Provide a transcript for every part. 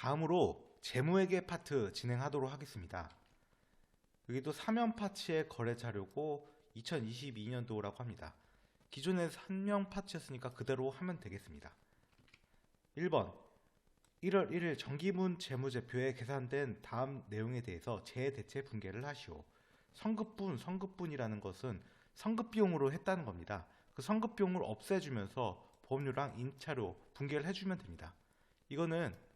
다음으로 재무회계 파트 진행하도록 하겠습니다. 여기도 3면 파츠의 거래 자료고 2022년도라고 합니다. 기존에 3면 파츠였으니까 그대로 하면 되겠습니다. 1번 1월 1일 정기분 재무제표에 계산된 다음 내용에 대해서 재대체 분계를 하시오. 성급분이라는 것은 성급비용으로 했다는 겁니다. 그 성급비용을 없애주면서 보험료랑 임차료 분계를 해주면 됩니다. 이거는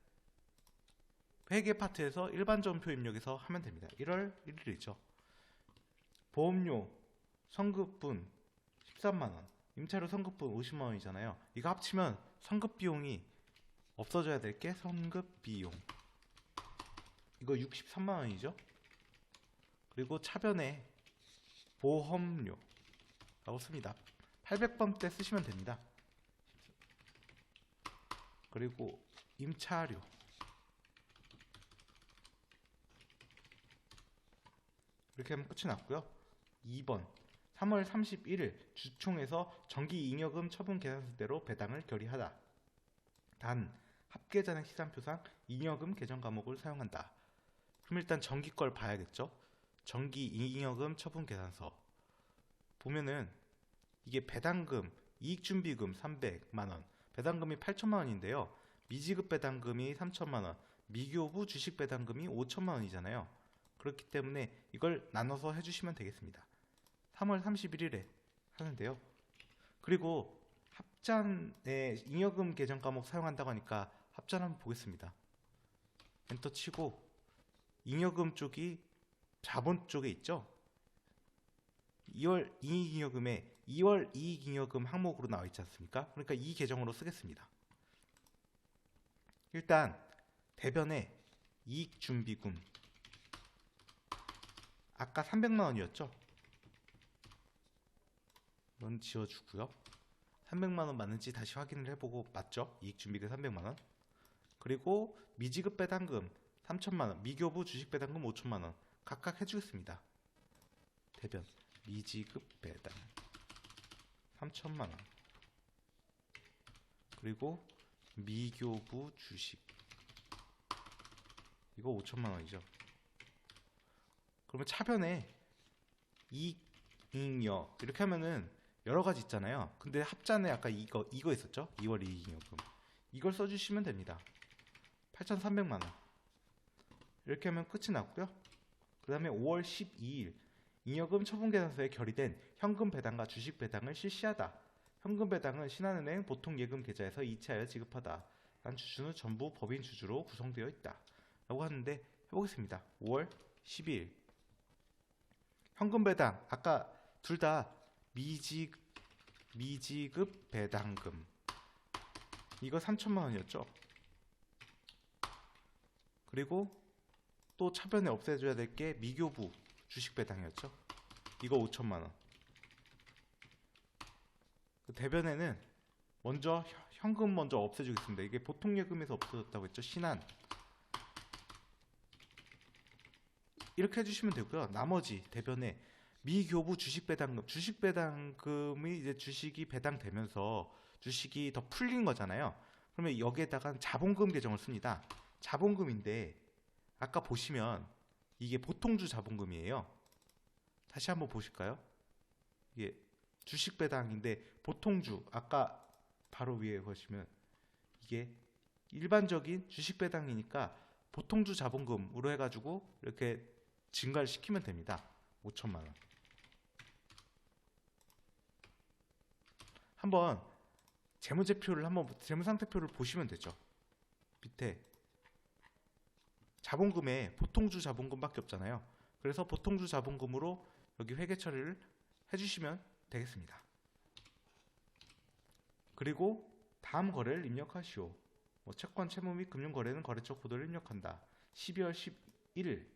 회계 파트에서 일반전표 입력에서 하면 됩니다. 1월 1일이죠. 보험료 성급분 13만원, 임차료 성급분 50만원이잖아요. 이거 합치면 성급비용이 없어져야 될 게 성급비용, 이거 63만원이죠. 그리고 차변에 보험료 라고 씁니다. 800번 때 쓰시면 됩니다. 그리고 임차료, 이렇게 하면 끝이 났고요. 2번 3월 31일 주총에서 정기잉여금 처분 계산서대로 배당을 결의하다. 단 합계잔액 시산표상 잉여금 계정 과목을 사용한다. 그럼 일단 정기 걸 봐야겠죠. 정기잉여금 처분 계산서 보면은 이게 배당금, 이익준비금 300만원, 배당금이 8천만원인데요. 미지급 배당금이 3천만원, 미교부 주식 배당금이 5천만원이잖아요. 그렇기 때문에 이걸 나눠서 해주시면 되겠습니다. 3월 31일에 하는데요. 그리고 합잔에 잉여금 계정 과목 사용한다고 하니까 합잔 한번 보겠습니다. 엔터 치고 잉여금 쪽이 자본 쪽에 있죠. 2월 이익잉여금에 2월 이익잉여금 항목으로 나와 있지 않습니까? 그러니까 이 계정으로 쓰겠습니다. 일단 대변에 이익준비금 아까 300만원이었죠? 이건 지워주고요. 300만원 맞는지 다시 확인을 해보고 맞죠? 이익준비금 300만원. 그리고 미지급 배당금 3천만원, 미교부 주식 배당금 5천만원 각각 해주겠습니다. 대변 미지급 배당 3천만원, 그리고 미교부 주식 이거 5천만원이죠. 그러면 차변에 이익잉여 이렇게 하면은 여러가지 있잖아요. 근데 합잔에 아까 이거 있었죠? 2월 이익잉여금 이걸 써주시면 됩니다. 8,300만원 이렇게 하면 끝이 났고요. 그 다음에 5월 12일 잉여금 처분계산서에 결의된 현금 배당과 주식 배당을 실시하다. 현금 배당은 신한은행 보통예금 계좌에서 이체하여 지급하다. 란 주주는 전부 법인 주주로 구성되어 있다. 라고 하는데 해보겠습니다. 5월 12일 현금 배당 아까 둘 다 미지급 배당금 이거 3천만원이었죠. 그리고 또 차변에 없애줘야 될 게 미교부 주식 배당이었죠. 이거 5천만원. 그 대변에는 먼저 현금 먼저 없애주겠습니다. 이게 보통예금에서 없어졌다고 했죠. 신한 이렇게 해주시면 되고요. 나머지 대변에 미교부 주식 배당금이 이제 주식이 배당되면서 주식이 더 풀린 거잖아요. 그러면 여기에다가 자본금 계정을 씁니다. 자본금인데 아까 보시면 이게 보통주 자본금이에요. 다시 한번 보실까요? 이게 주식 배당인데 보통주 아까 바로 위에 보시면 이게 일반적인 주식 배당이니까 보통주 자본금으로 해가지고 이렇게 증가를 시키면 됩니다. 5천만원. 한번 재무상태표를 보시면 되죠. 밑에 자본금에 보통주 자본금밖에 없잖아요. 그래서 보통주 자본금으로 여기 회계 처리를 해주시면 되겠습니다. 그리고 다음 거래를 입력하시오. 채권, 채무 및 금융거래는 거래처 코드를 입력한다. 12월 11일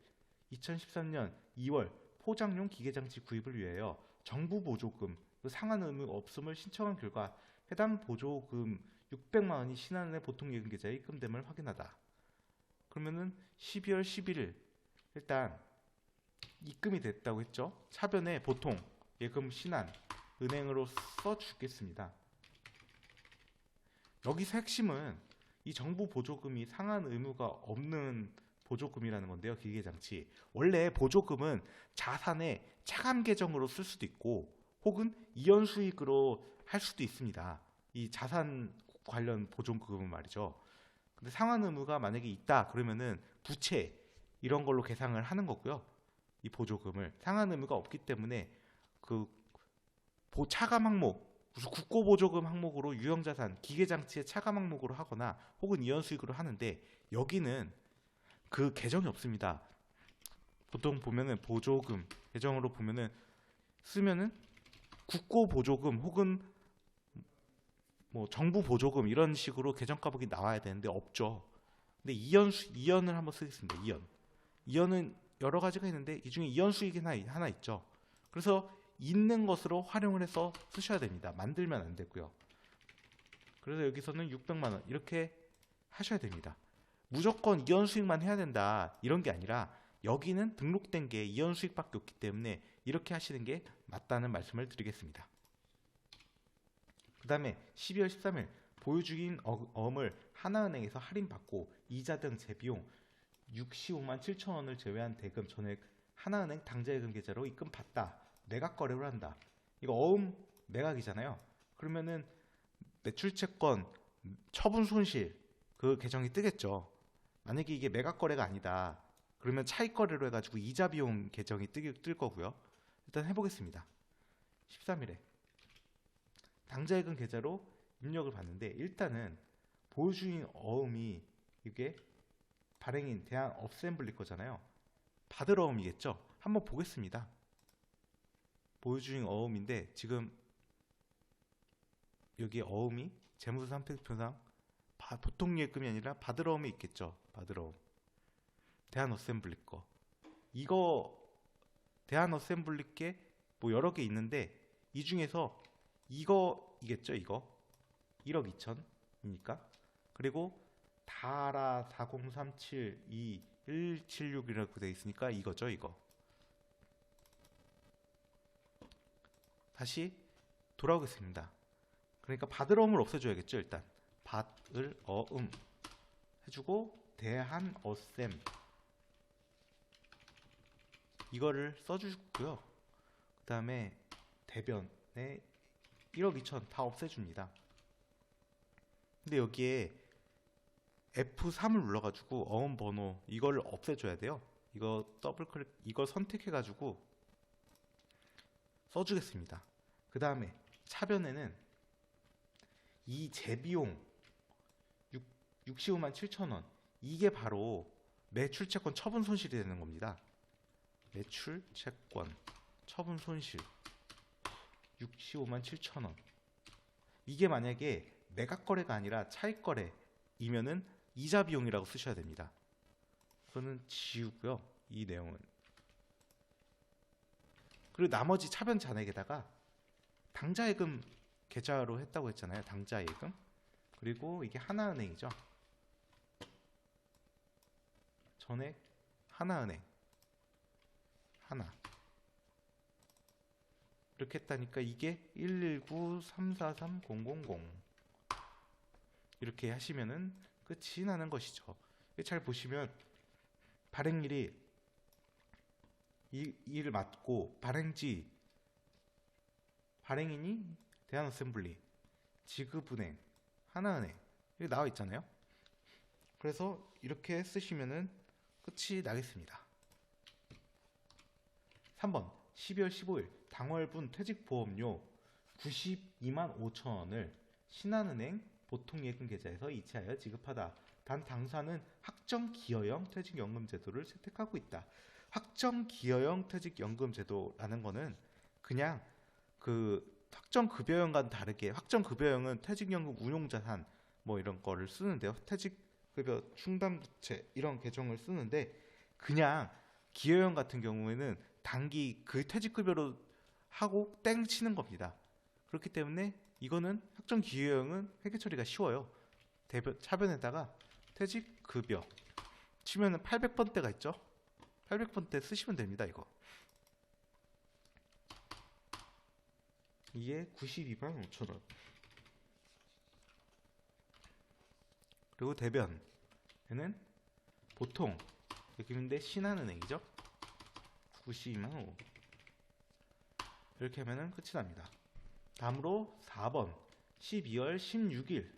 2013년 2월 포장용 기계장치 구입을 위하여 정부 보조금 상한 의무 없음을 신청한 결과 해당 보조금 600만원이 신한은행 보통예금 계좌에 입금됨을 확인하다. 그러면은 12월 11일 일단 입금이 됐다고 했죠. 차변에 보통 예금 신한 은행으로 써주겠습니다. 여기서 핵심은 이 정부 보조금이 상한 의무가 없는 보조금이라는 건데요. 기계장치. 원래 보조금은 자산의 차감 계정으로 쓸 수도 있고 혹은 이연 수익으로 할 수도 있습니다. 이 자산 관련 보조금은 말이죠. 근데 상환 의무가 만약에 있다 그러면은 부채 이런 걸로 계상을 하는 거고요. 이 보조금을 상환 의무가 없기 때문에 그 차감 항목 무슨 국고보조금 항목으로 유형자산 기계장치의 차감 항목으로 하거나 혹은 이연수익으로 하는데 여기는 그 계정이 없습니다. 보통 보면은 보조금 계정으로 보면은 쓰면은 국고보조금 혹은 뭐 정부 보조금 이런 식으로 계정 가복이 나와야 되는데 없죠. 근데 이연을 한번 쓰겠습니다. 이연은 여러 가지가 있는데 이 중에 이연 수익이 하나 있죠. 그래서 있는 것으로 활용을 해서 쓰셔야 됩니다. 만들면 안 되고요. 그래서 여기서는 600만 원 이렇게 하셔야 됩니다. 무조건 이연 수익만 해야 된다 이런 게 아니라 여기는 등록된 게 이연 수익밖에 없기 때문에 이렇게 하시는 게 맞다는 말씀을 드리겠습니다. 그 다음에 12월 13일 보유주인 어음을 하나은행에서 할인받고 이자 등 재비용 65만 7천 원을 제외한 대금 전액 하나은행 당좌예금 계좌로 입금받다. 매각 거래를 한다. 이거 어음 매각이잖아요. 그러면은 매출채권 처분 손실 그 계정이 뜨겠죠. 만약에 이게 매각 거래가 아니다. 그러면 차익 거래로 해가지고 이자 비용 계정이 뜰 거고요. 일단 해보겠습니다. 13일에 당좌예금 계좌로 입력을 받는데 일단은 보유주인 어음이 이게 발행인 대한어셈블리 거잖아요. 받을 어음이겠죠. 한번 보겠습니다. 보유주인 어음인데 지금 여기 어음이 재무상태표상 보통 예금이 아니라 받을 어음이 있겠죠. 받을 어음. 대한어셈블리 거. 이거 대한어셈블리께 뭐 여러 개 있는데 이 중에서 이거이겠죠. 이거 1억 2천이니까. 그리고 다라 40372176이라고 되어 있으니까 이거죠. 이거. 다시 돌아오겠습니다. 그러니까 받을 어음을 없애줘야겠죠. 일단 받을 어음 해주고 대한어셈 이거를 써주고요. 그 다음에 대변에 1억 2천 다 없애줍니다. 근데 여기에 F3을 눌러가지고 어음 번호 이거를 없애줘야 돼요. 이거 더블 클릭 이걸 선택해가지고 써주겠습니다. 그 다음에 차변에는 이 재비용 65만 7천 원 이게 바로 매출채권 처분 손실이 되는 겁니다. 매출채권 처분 손실 65만 7천 원 이게 만약에 매각 거래가 아니라 차익 거래이면은 이자 비용이라고 쓰셔야 됩니다. 그거는 지우고요. 이 내용은 그리고 나머지 차변 잔액에다가 당좌예금 계좌로 했다고 했잖아요. 당좌예금. 그리고 이게 하나은행이죠. 전액 하나은행. 하나. 이렇게 했다니까 이게 119343000 이렇게 하시면은 끝이 나는 것이죠. 잘 보시면 발행일이 이를 맡고 발행인이 대한어셈블리, 지급은행, 하나은행 이렇게 나와 있잖아요. 그래서 이렇게 쓰시면은 끝이 나겠습니다. 3번 12월 15일 당월분 퇴직보험료 92만 5천 원을 신한은행 보통예금 계좌에서 이체하여 지급하다. 단 당사는 확정기여형 퇴직연금제도를 채택하고 있다. 확정기여형 퇴직연금제도라는 거는 그냥 그 확정급여형과는 다르게 확정급여형은 퇴직연금 운용자산 뭐 이런 거를 쓰는데요. 퇴직급여 충당부채 이런 계정을 쓰는데 그냥 기여형 같은 경우에는 단기 그 퇴직급여로 하고 땡 치는 겁니다. 그렇기 때문에 이거는 확정기여형은 회계 처리가 쉬워요. 차변에다가 퇴직급여 치면은 800번대가 있죠. 800번대 쓰시면 됩니다. 이게 92만 5천 원. 그리고 대변에는 보통 예금인데 신한은행이죠. 92만 5 이렇게 하면은 끝이 납니다. 다음으로 4번 12월 16일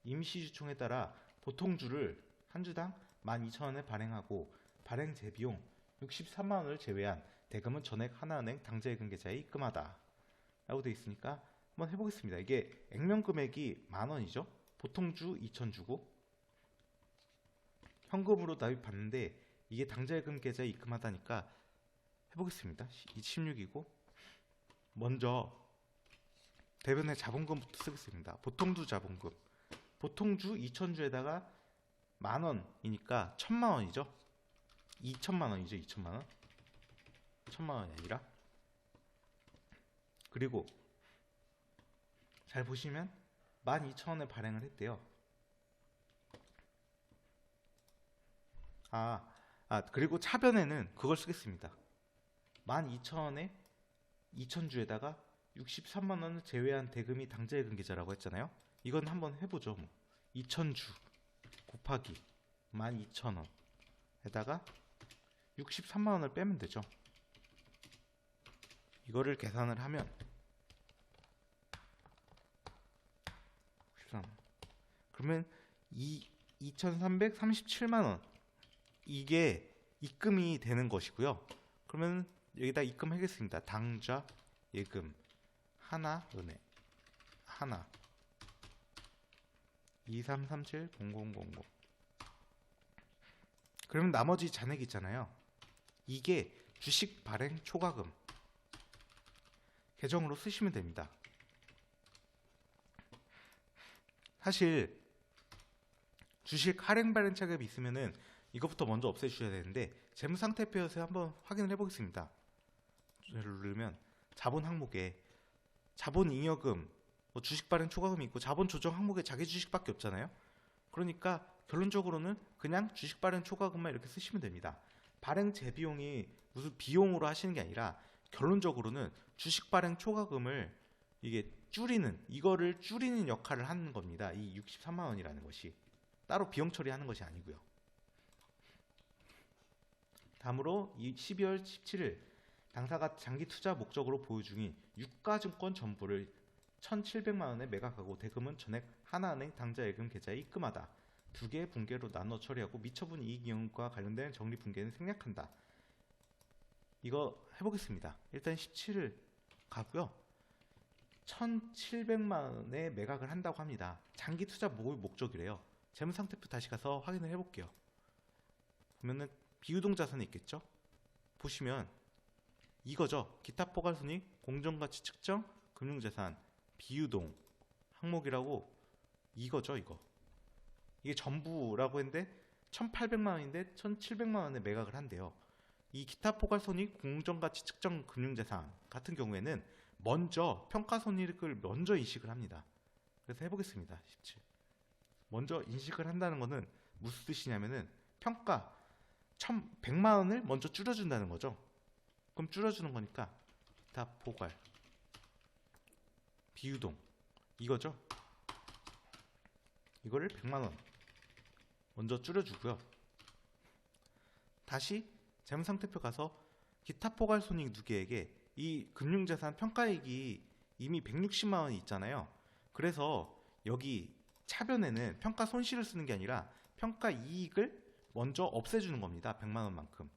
임시주총에 따라 보통주를 한 주당 12,000원에 발행하고 발행 재비용 63만원을 제외한 대금은 전액 하나은행 당좌예금 계좌에 입금하다 라고 되어 있으니까 한번 해보겠습니다. 이게 액면 금액이 만원이죠. 보통주 2,000 주고 현금으로 납입받는데 이게 당좌예금 계좌에 입금하다니까 해보겠습니다. 16이고 먼저 대변의 자본금부터 쓰겠습니다. 보통주 자본금 보통주 2,000주에다가 만원이니까 1,000만원이죠. 2,000만원이죠. 2,000만원 1,000만원이 아니라. 그리고 잘 보시면 12,000원에 발행을 했대요. 그리고 차변에는 그걸 쓰겠습니다. 12,000원에 2,000주에다가 63만원을 제외한 대금이 당좌예금 계좌라고 했잖아요. 이건 한번 해보죠. 2,000주 곱하기 12,000원에다가 63만원을 빼면 되죠. 이거를 계산을 하면 63. 그러면 2,337만원 이게 입금이 되는 것이고요. 그러면 여기다 입금하겠습니다. 당좌 예금 하나은행 하나 2337000. 그러면 나머지 잔액 있잖아요. 이게 주식 발행 초과금 계정으로 쓰시면 됩니다. 사실 주식 할인 발행 차ገብ이 있으면은 이것부터 먼저 없애주셔야 되는데 재무상태표에서 한번 확인을 해보겠습니다. 누르면 자본 항목에 자본 잉여금, 주식 발행 초과금이 있고 자본 조정 항목에 자기 주식밖에 없잖아요. 그러니까 결론적으로는 그냥 주식 발행 초과금만 이렇게 쓰시면 됩니다. 발행 재비용이 무슨 비용으로 하시는 게 아니라 결론적으로는 주식 발행 초과금을 이게 이거를 줄이는 역할을 하는 겁니다. 이 63만 원이라는 것이 따로 비용 처리하는 것이 아니고요. 다음으로 12월 17일 당사가 장기 투자 목적으로 보유 중인 유가증권 전부를 1,700만 원에 매각하고 대금은 전액 하나은행 당좌예금 계좌에 입금하다. 두 개의 분계로 나눠 처리하고 미처분 이익이익과 관련된 적립 분계는 생략한다. 이거 해보겠습니다. 일단 17을 가고요. 1,700만 원에 매각을 한다고 합니다. 장기 투자 목적이래요. 재무상태표 다시 가서 확인을 해볼게요. 보면은 비유동 자산이 있겠죠? 보시면 이거죠. 기타 포괄손익, 공정가치 측정, 금융자산, 비유동 항목이라고 이거죠. 이게 전부라고 했는데 1,800만 원인데 1,700만 원에 매각을 한대요. 이 기타 포괄손익, 공정가치 측정, 금융자산 같은 경우에는 먼저 평가손익을 먼저 인식을 합니다. 그래서 해보겠습니다. 17. 먼저 인식을 한다는 거는 무슨 뜻이냐면은 평가 1,100만 원을 먼저 줄여준다는 거죠. 그럼 줄여주는 거니까 기타 포괄 비유동 이거죠. 이거를 100만 원 먼저 줄여주고요. 다시 재무상태표 가서 기타 포괄 손익 누계에게 이 금융자산 평가액이 이미 160만 원이 있잖아요. 그래서 여기 차변에는 평가 손실을 쓰는 게 아니라 평가 이익을 먼저 없애주는 겁니다. 100만 원만큼.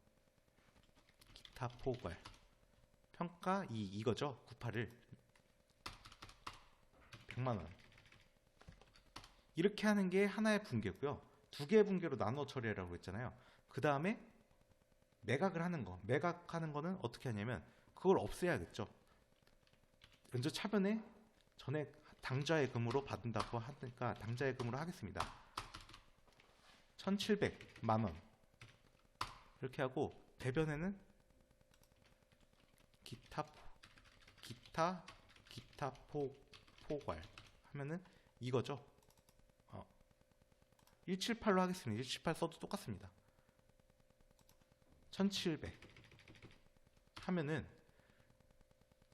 기타 포괄 평가 이익 이거죠. 98을 100만 원. 이렇게 하는 게 하나의 분계고요. 두 개의 분계로 나눠 처리하라고 했잖아요. 그 다음에 매각을 하는 거. 매각하는 거는 어떻게 하냐면 그걸 없애야겠죠. 먼저 차변에 전액 당좌예금으로 받는다고 하니까 당좌예금으로 하겠습니다. 1,700만 원 이렇게 하고 대변에는 기타 포괄 하면은 이거죠. 178로 하겠습니다. 178 써도 똑같습니다. 1,700 하면은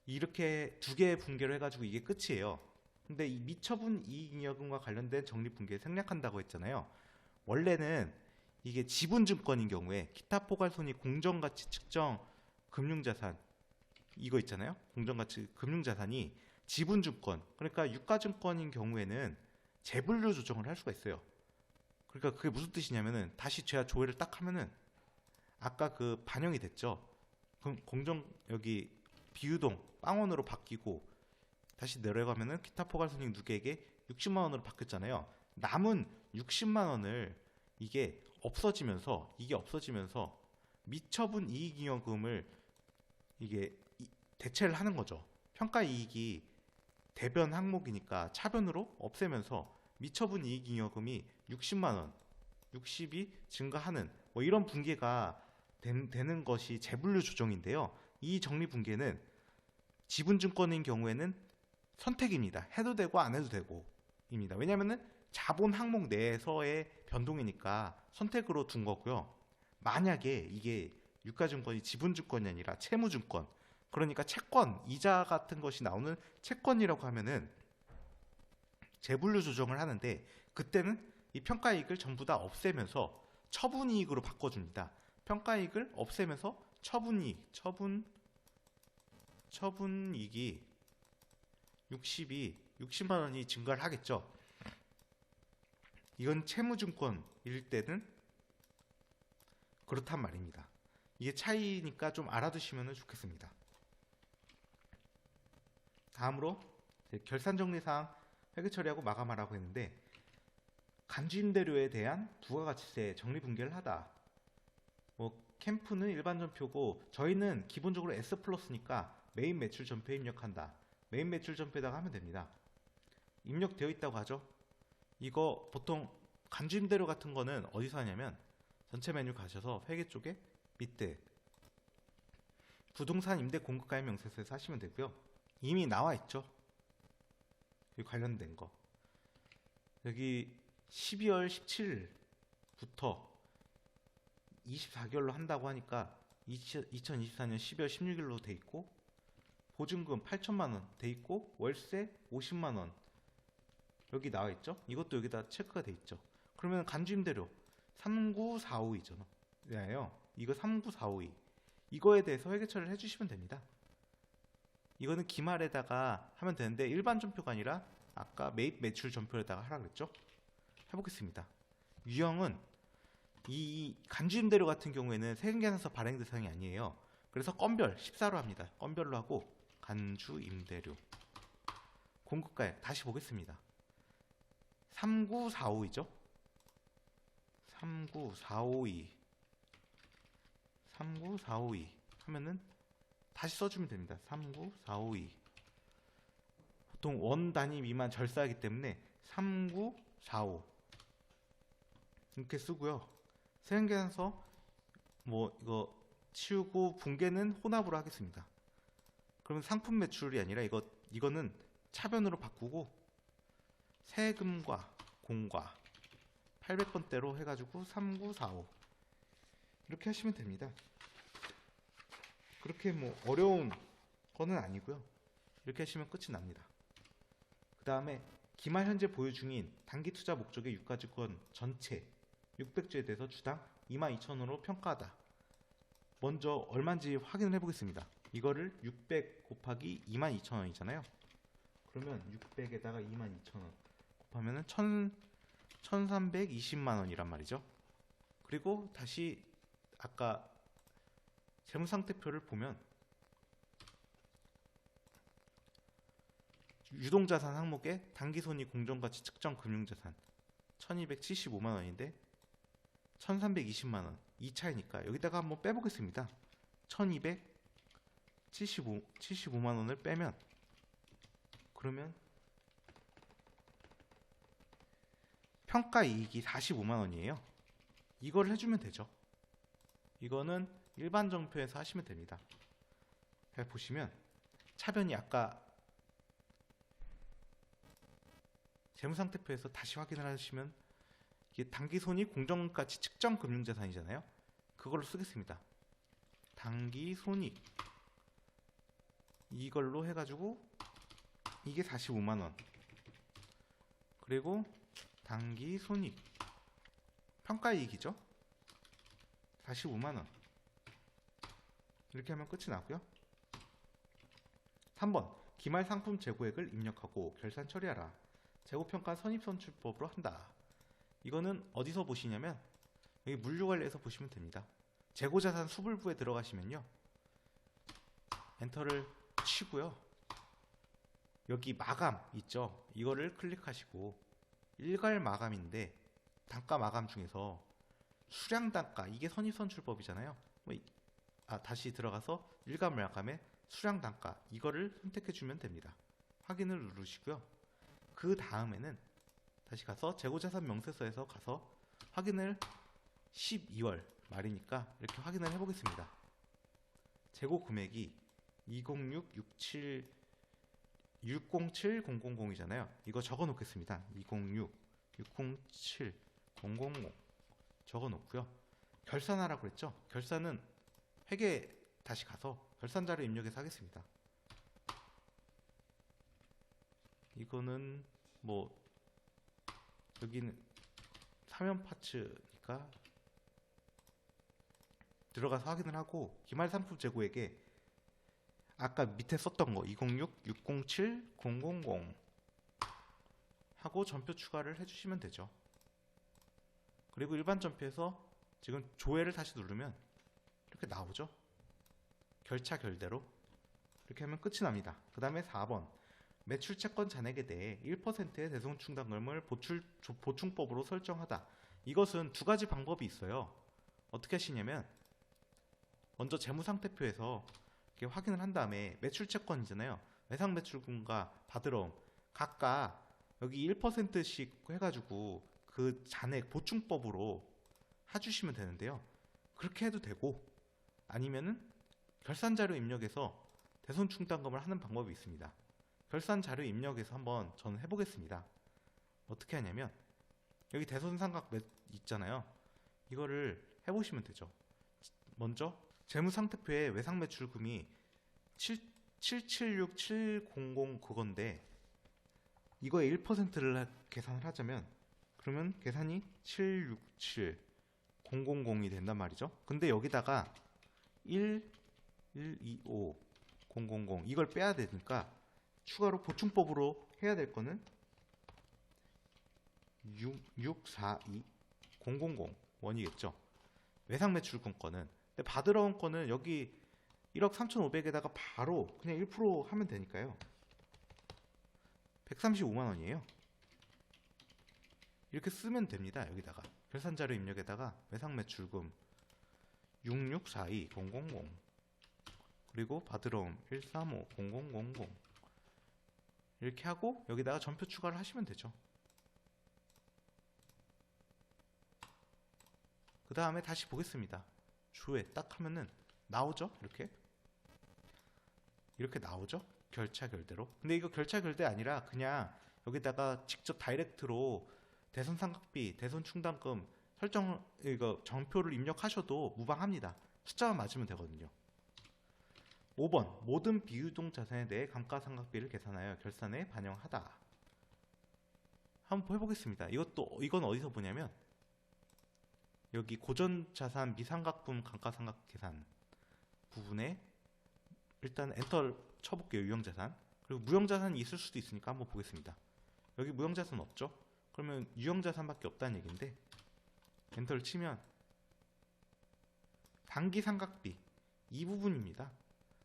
이렇게 두 개의 분계로 해가지고 이게 끝이에요. 근데 이 미처분 이익잉여금과 관련된 적립분기에 생략한다고 했잖아요. 원래는 이게 지분증권인 경우에 기타 포괄손익 공정가치 측정 금융자산 이거 있잖아요. 공정가치 금융자산이 지분증권 그러니까 유가증권인 경우에는 재분류 조정을 할 수가 있어요. 그러니까 그게 무슨 뜻이냐면은 다시 제가 조회를 딱 하면은 아까 그 반영이 됐죠. 그럼 공정 여기 비유동 빵원으로 바뀌고 다시 내려가면은 기타 포괄손익 누계에게 60만 원으로 바뀌었잖아요. 남은 60만 원을 이게 없어지면서 미처분 이익잉여금을 이게 대체를 하는 거죠. 평가이익이 대변 항목이니까 차변으로 없애면서 미처분 이익잉여금이 60만 원, 60이 증가하는 뭐 이런 분계가 되는 것이 재분류 조정인데요. 이 적립분계는 지분증권인 경우에는 선택입니다. 해도 되고 안 해도 되고입니다. 왜냐하면 자본 항목 내에서의 변동이니까 선택으로 둔 거고요. 만약에 이게 유가증권이 지분증권이 아니라 채무증권, 그러니까 채권, 이자 같은 것이 나오는 채권이라고 하면은 재분류 조정을 하는데 그때는 이 평가이익을 전부 다 없애면서 처분이익으로 바꿔줍니다. 평가이익을 없애면서 처분이익이 60만 원이 증가를 하겠죠. 이건 채무증권일 때는 그렇단 말입니다. 이게 차이니까 좀 알아두시면 좋겠습니다. 다음으로 결산정리사항 회계 처리하고 마감하라고 했는데 간주임대료에 대한 부가가치세 적립분계를 하다. 뭐 캠프는 일반 전표고 저희는 기본적으로 S 플러스니까 메인 매출 전표에 입력한다. 메인 매출 전표에다가 하면 됩니다. 입력되어 있다고 하죠. 이거 보통 간주임대료 같은 거는 어디서 하냐면 전체 메뉴 가셔서 회계 쪽에 밑에 부동산 임대 공급가액 명세서에서 하시면 되고요. 이미 나와 있죠. 관련된 거. 여기 12월 17일부터 24개월로 한다고 하니까 2024년 12월 16일로 돼 있고 보증금 8천만 원 돼 있고 월세 50만 원 여기 나와 있죠. 이것도 여기다 체크가 돼 있죠. 그러면 간주임대료 39452잖아요. 이거 39452 이거에 대해서 회계 처리를 해주시면 됩니다. 이거는 기말에다가 하면 되는데 일반 전표가 아니라 아까 매입 매출 전표에다가 하라 그랬죠. 해보겠습니다. 유형은 이 간주임대료 같은 경우에는 세금계산서 발행 대상이 아니에요. 그래서 건별 14로 합니다. 건별로 하고 간주임대료 공급가액 다시 보겠습니다. 39452죠. 39452 하면은 다시 써주면 됩니다. 39452 보통 원 단위 미만 절사하기 때문에 3945 이렇게 쓰고요. 세금계산서 뭐 이거 치우고 분계는 혼합으로 하겠습니다. 그러면 상품 매출이 아니라 이거는 차변으로 바꾸고 세금과 공과 800번대로 해가지고 3945 이렇게 하시면 됩니다. 그렇게 뭐 어려운 거는 아니고요. 이렇게 하시면 끝이 납니다. 그 다음에 기말 현재 보유 중인 단기 투자 목적의 유가증권 전체 600주에 대해서 주당 22,000원으로 평가하다. 먼저 얼마인지 확인을 해보겠습니다. 이거를 600 곱하기 22,000원이잖아요. 그러면 600에다가 22,000원 곱하면은 1,320만 원이란 말이죠. 그리고 다시 아까 재무상태표를 보면 유동자산 항목에 단기손익 공정가치 측정 금융자산 1,275만 원인데 1,320만 원 이 차이니까 여기다가 한번 빼보겠습니다. 1,275만 원을 빼면 그러면 평가이익이 45만 원이에요. 이걸 해주면 되죠. 이거는 일반 정표에서 하시면 됩니다. 보시면 차변이 아까 재무상태표에서 다시 확인을 하시면 이게 단기손익 공정가치 측정 금융자산이잖아요. 그걸로 쓰겠습니다. 단기손익 이걸로 해가지고 이게 45만 원 그리고 단기 손익 평가이익이죠. 45만원. 이렇게 하면 끝이 나고요. 3번 기말 상품 재고액을 입력하고 결산 처리하라. 재고평가 선입선출법으로 한다. 이거는 어디서 보시냐면 여기 물류관리에서 보시면 됩니다. 재고자산 수불부에 들어가시면요, 엔터를 치고요, 여기 마감 있죠, 이거를 클릭하시고 일괄 마감인데 단가 마감 중에서 수량 단가, 이게 선입선출법이잖아요. 다시 들어가서 일괄 마감에 수량 단가, 이거를 선택해 주면 됩니다. 확인을 누르시고요. 그 다음에는 다시 가서 재고자산 명세서에서 가서 확인을 12월 말이니까 이렇게 확인을 해 보겠습니다. 재고 금액이 2006-607-000이잖아요. 이거 적어 놓겠습니다. 2006-607-000 적어 놓고요. 결산하라고 그랬죠? 결산은 회계 다시 가서 결산 자료 입력해서 하겠습니다. 이거는 뭐 여기는 사면 파츠니까 들어가서 확인을 하고 기말 상품 재고액에 아까 밑에 썼던 거 2006-607-000 하고 전표 추가를 해주시면 되죠. 그리고 일반 전표에서 지금 조회를 다시 누르면 이렇게 나오죠. 결차 결대로 이렇게 하면 끝이 납니다. 그 다음에 4번 매출 채권 잔액에 대해 1%의 대손 충당금을 보충법으로 설정하다. 이것은 두 가지 방법이 있어요. 어떻게 하시냐면 먼저 재무상태표에서 이렇게 확인을 한 다음에 매출 채권이잖아요. 외상 매출금과 받으러옴 각각 여기 1%씩 해가지고 그 잔액 보충법으로 해주시면 되는데요. 그렇게 해도 되고 아니면은 결산자료 입력해서 대손 충당금을 하는 방법이 있습니다. 결산자료 입력해서 한번 저는 해보겠습니다. 어떻게 하냐면 여기 대손 삼각 있잖아요. 이거를 해보시면 되죠. 먼저 재무상태표에 외상매출금이 776700 그건데 이거에 1%를 계산을 하자면 그러면 계산이 767000이 된단 말이죠. 근데 여기다가 1125 000 이걸 빼야 되니까 추가로 보충법으로 해야 될 거는 6642 000 원이겠죠. 외상매출금 거는. 근데 받으러 온 거는 여기 1억 3,500에다가 바로 그냥 1% 하면 되니까요. 135만 원이에요. 이렇게 쓰면 됩니다. 여기다가 결산자료 입력에다가 외상매출금 6642 000 그리고 받으러 온 135 0000 이렇게 하고 여기다가 전표 추가를 하시면 되죠. 그 다음에 다시 보겠습니다. 조회 딱 하면은 나오죠. 이렇게 나오죠. 결차 결대로. 근데 이거 결차 결대 아니라 그냥 여기다가 직접 다이렉트로 대손 삼각비, 대손 충당금 설정 이거 전표를 입력하셔도 무방합니다. 숫자만 맞으면 되거든요. 5번 모든 비유동 자산에 대해 감가상각비를 계산하여 결산에 반영하다. 한번 해보겠습니다. 이건 어디서 보냐면 여기 고전자산 미상각분 감가상각 계산 부분에 일단 엔터 쳐볼게요. 유형자산. 그리고 무형자산이 있을 수도 있으니까 한번 보겠습니다. 여기 무형자산 없죠? 그러면 유형자산밖에 없다는 얘기인데 엔터를 치면 단기상각비 이 부분입니다.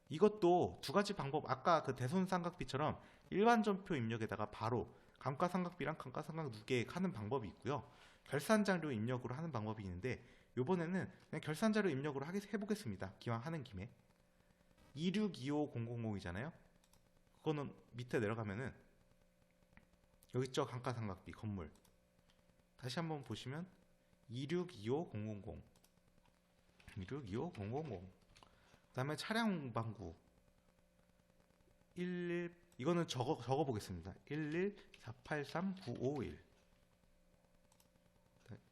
이것도 두 가지 방법, 아까 그 대손상각비처럼 일반 전표 입력에다가 바로 감가상각비랑 감가상각 누계액 하는 방법이 있고요. 결산자료 입력으로 하는 방법이 있는데 이번에는 그냥 결산자료 입력으로 해보겠습니다. 기왕 하는 김에 2625000이잖아요. 그거는 밑에 내려가면은 여기 있죠. 감가상각비 건물 다시 한번 보시면 2625000 2625000 그 다음에 차량 방구 11 이거는 적어 보겠습니다. 11483-951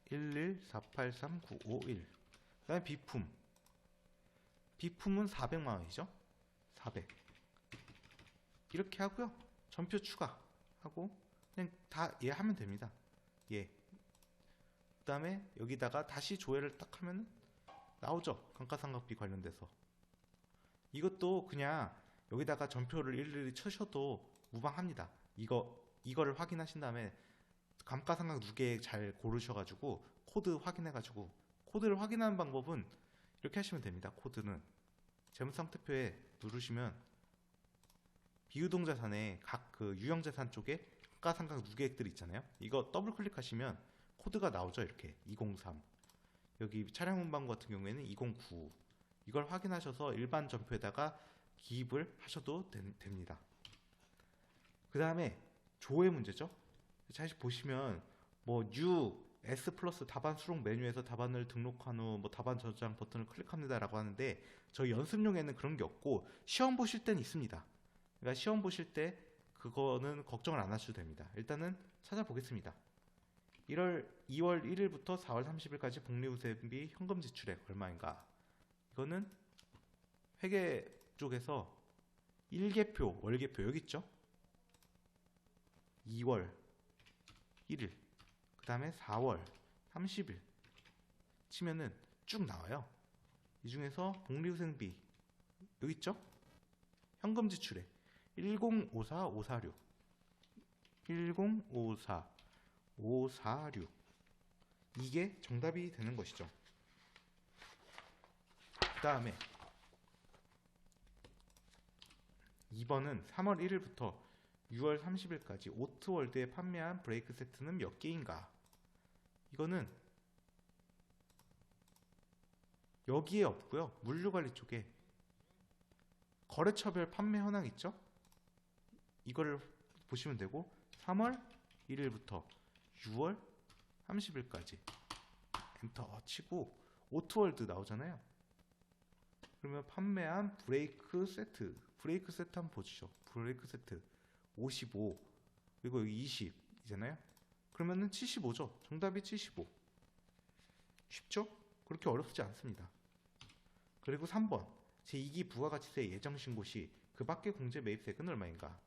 11483-951 그 다음에 비품은 400만원이죠. 400 이렇게 하고요. 전표 추가하고 그냥 다 예 하면 됩니다. 예. 그 다음에 여기다가 다시 조회를 딱 하면 나오죠. 감가상각비 관련돼서. 이것도 그냥 여기다가 전표를 일일이 쳐셔도 무방합니다. 이거를 확인하신 다음에 감가상각 누계 잘 고르셔가지고 코드 확인해가지고, 코드를 확인하는 방법은 이렇게 하시면 됩니다. 코드는 재무상태표에 누르시면 비유동자산의 각 그 유형자산 쪽에 감가상각 누계액들이 있잖아요. 이거 더블 클릭하시면 코드가 나오죠. 이렇게 203. 여기 차량 운반구 같은 경우에는 209. 이걸 확인하셔서 일반 전표에다가 기입을 하셔도 됩니다. 그 다음에 조회 문제죠. 잘 보시면 뭐 new S 플러스 답안 수록 메뉴에서 답안을 등록한 후 뭐 답안 저장 버튼을 클릭합니다 라고 하는데, 저희 연습용에는 그런 게 없고 시험 보실 때는 있습니다. 그러니까 시험 보실 때 그거는 걱정을 안 하셔도 됩니다. 일단은 찾아보겠습니다. 2월 1일부터 4월 30일까지 복리후생비 현금 지출액 얼마인가. 이거는 회계 쪽에서 일계표, 월계표 여기 있죠. 2월 1일, 그 다음에 4월 30일 치면은 쭉 나와요. 이 중에서 복리후생비 여기 있죠. 현금 지출액 1054546, 1054546, 이게 정답이 되는 것이죠. 그 다음에 2번은 3월 1일부터 6월 30일까지 오트월드에 판매한 브레이크 세트는 몇 개인가. 이거는 여기에 없고요. 물류관리 쪽에 거래처별 판매 현황 있죠. 이거를 보시면 되고, 3월 1일부터 6월 30일까지 엔터 치고 오트월드 나오잖아요. 그러면 판매한 브레이크 세트 한번 보시죠. 브레이크 세트 55, 그리고 여기 20이잖아요. 그러면은 75죠. 정답이 75. 쉽죠? 그렇게 어렵지 않습니다. 그리고 3번 제2기 부가가치세 예정신고 시 그 밖의 공제 매입세액은 얼마인가.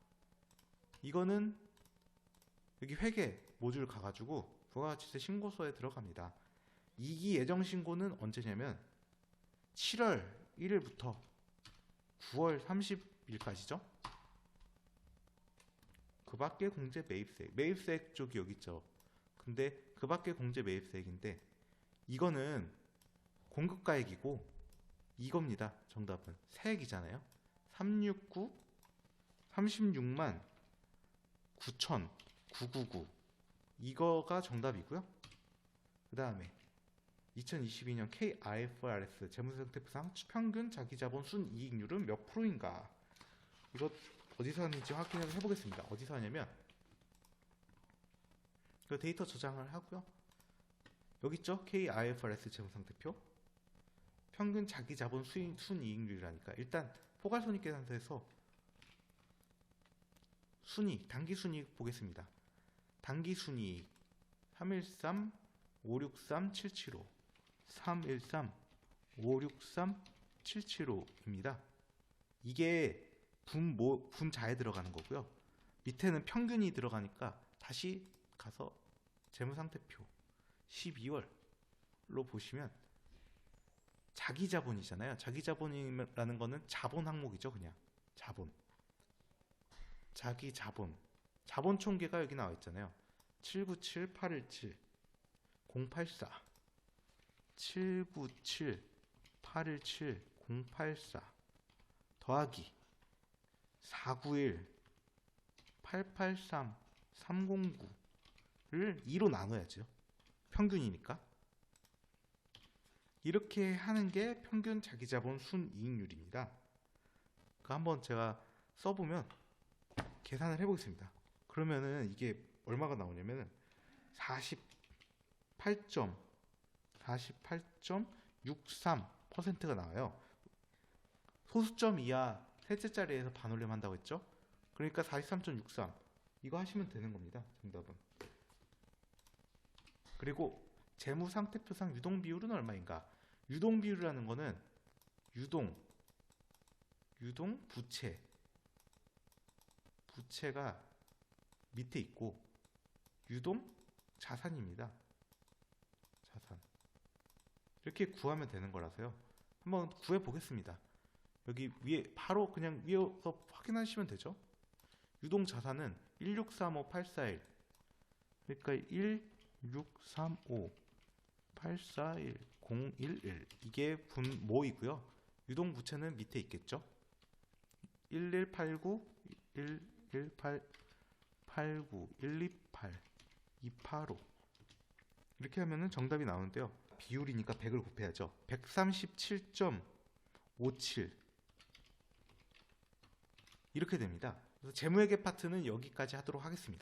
이거는 여기 회계 모듈 가가지고 부가가치세 신고서에 들어갑니다. 2기 예정신고는 언제냐면 7월 1일부터 9월 30일까지죠. 그 밖의 공제 매입세액 쪽이 여기 있죠. 근데 그 밖의 공제 매입세액인데 이거는 공급가액이고 이겁니다. 정답은 세액이잖아요. 36만 9,999 이거가 정답이고요. 그 다음에 2022년 KIFRS 재무상태표상 평균 자기자본 순이익률은 몇 프로인가. 이거 어디서 하는지 확인을 해보겠습니다. 어디서 하냐면 그 데이터 저장을 하고요. 여기 있죠? KIFRS 재무상태표 평균 자기자본 순이익률이라니까. 일단 포괄손익계산서에서 순이익, 단기순이익 보겠습니다. 단기순이익 313 563 775 313 563 775입니다. 이게 분자에 들어가는 거고요. 밑에는 평균이 들어가니까 다시 가서 재무상태표 12월로 보시면 자기자본이잖아요. 자기자본이라는 거는 자본 항목이죠. 그냥 자본. 자기자본. 자본 총계가 여기 나와 있잖아요. 797 817 084 797 817 084 더하기 491 883 309를 2로 나눠야죠. 평균이니까. 이렇게 하는 게 평균 자기자본 순이익률입니다. 그 한번 제가 써보면 계산을 해보겠습니다. 그러면은 이게 얼마가 나오냐면은 48.63%가 나와요. 소수점 이하 셋째 자리에서 반올림 한다고 했죠? 그러니까 43.63 이거 하시면 되는 겁니다. 정답은. 그리고 재무상태표상 유동비율은 얼마인가? 유동비율이라는 거는 부채가 밑에 있고 유동 자산입니다. 자산. 이렇게 구하면 되는 거라서요. 한번 구해 보겠습니다. 여기 위에 바로 그냥 위에서 확인하시면 되죠. 유동 자산은 1635841, 그러니까 1635841,011 이게 분모이고요. 유동 부채는 밑에 있겠죠. 1189, 11889, 128, 285 이렇게 하면은 정답이 나오는데요. 비율이니까 100을 곱해야죠. 137.57 이렇게 됩니다. 그래서 재무회계 파트는 여기까지 하도록 하겠습니다.